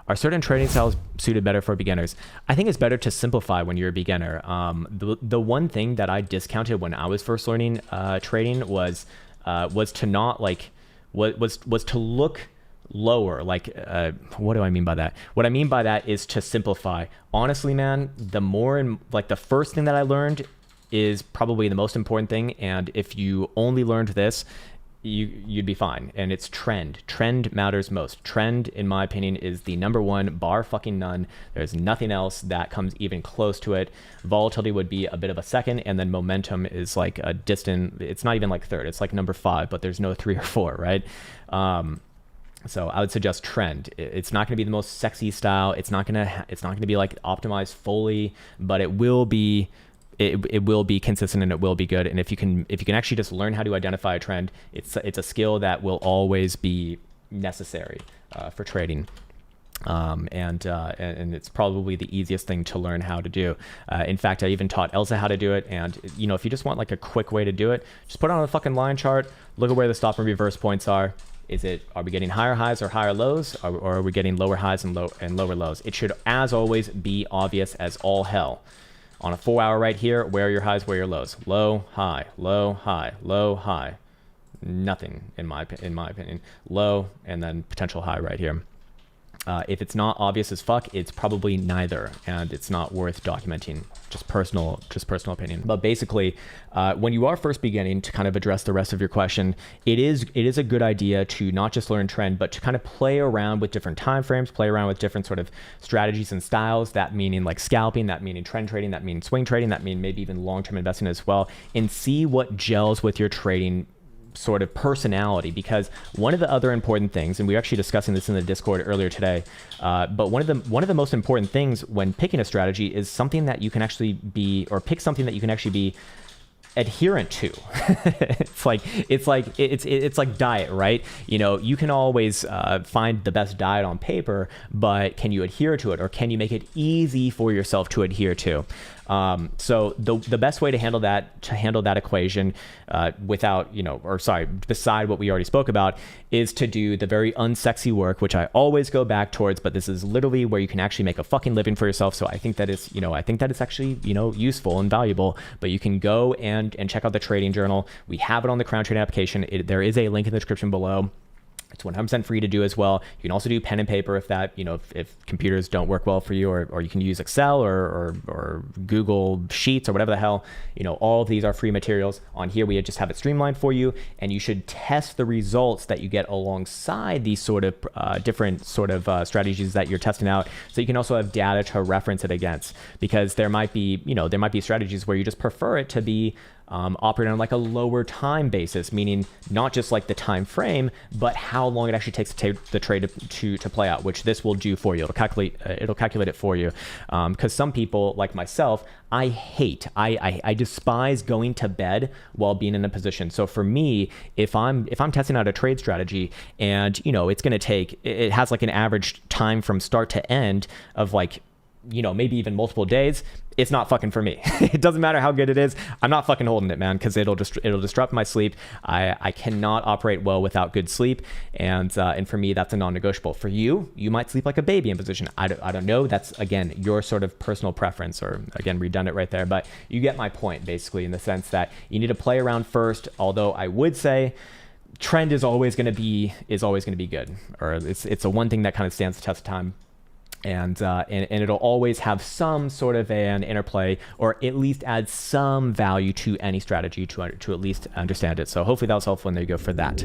Are certain trading styles suited better for beginners? I think it's better to simplify when you're a beginner. The one thing that I discounted when I was first learning trading was to not like was to look lower. Like what do I mean by that? What I mean by that is to simplify. Honestly, man, the first thing that I learned is probably the most important thing, and if you only learned this, you'd be fine. And it's trend. Trend matters most. Trend, in my opinion, is the number one, bar fucking none. There's nothing else that comes even close to it. Volatility would be a bit of a second, and then momentum is like a distant, it's not even like third, it's like number 5, but there's no 3 or 4, right? So I would suggest trend. It's not going to be the most sexy style. It's not going to be like optimized fully, but it will be consistent and it will be good. And if you can actually just learn how to identify a trend, it's a skill that will always be necessary for trading. And it's probably the easiest thing to learn how to do. In fact, I even taught Elsa how to do it. And if you just want like a quick way to do it, just put it on a fucking line chart, look at where the stop and reverse points are. Are we getting higher highs or higher lows, or are we getting lower highs and lower lows? It should, as always, be obvious as all hell. On a 4-hour right here, where are your highs, where are your lows? Low, high, low, high, low, high. Nothing, in my opinion. Low, and then potential high right here. If it's not obvious as fuck, it's probably neither, and it's not worth documenting. Just personal opinion. But basically, when you are first beginning, to kind of address the rest of your question, it is a good idea to not just learn trend, but to kind of play around with different time frames, play around with different sort of strategies and styles. That meaning like scalping, that meaning trend trading, that means swing trading, that mean maybe even long-term investing as well, and see what gels with your trading sort of personality. Because one of the other important things, and we were actually discussing this in the Discord earlier today, but one of the most important things when picking a strategy is something that you can actually be, or pick something that you can actually be adherent to. it's like diet, right? You can always find the best diet on paper, but can you adhere to it, or can you make it easy for yourself to adhere to? So the best way to handle that equation beside what we already spoke about, is to do the very unsexy work, which I always go back towards, but this is literally where you can actually make a fucking living for yourself. So I think that it's actually, useful and valuable. But you can go and check out the trading journal. We have it on the Krown Trading application. There is a link in the description below. It's 100% free to do as well. You can also do pen and paper if that, if computers don't work well for you, or you can use Excel or Google Sheets or whatever the hell. All of these are free materials. On here, we just have it streamlined for you, and you should test the results that you get alongside these sort of different sort of strategies that you're testing out. So you can also have data to reference it against, because there might be strategies where you just prefer it to be operating on like a lower time basis, meaning not just like the time frame, but how long it actually takes the trade to play out, which this will do for you. It'll calculate it for you. Because some people like myself, I despise going to bed while being in a position. So for me, if I'm testing out a trade strategy, and it has like an average time from start to end of like, maybe even multiple days, it's not fucking for me. It doesn't matter how good it is. I'm not fucking holding it, man, because it'll disrupt my sleep. I cannot operate well without good sleep, and for me, that's a non-negotiable. For you might sleep like a baby in position. I don't know. That's, again, your sort of personal preference, or again, redundant right there, but you get my point, basically, in the sense that you need to play around first. Although I would say trend is always going to be good, or it's a one thing that kind of stands the test of time. And it'll always have some sort of an interplay, or at least add some value to any strategy to at least understand it. So hopefully that was helpful, and there you go for that.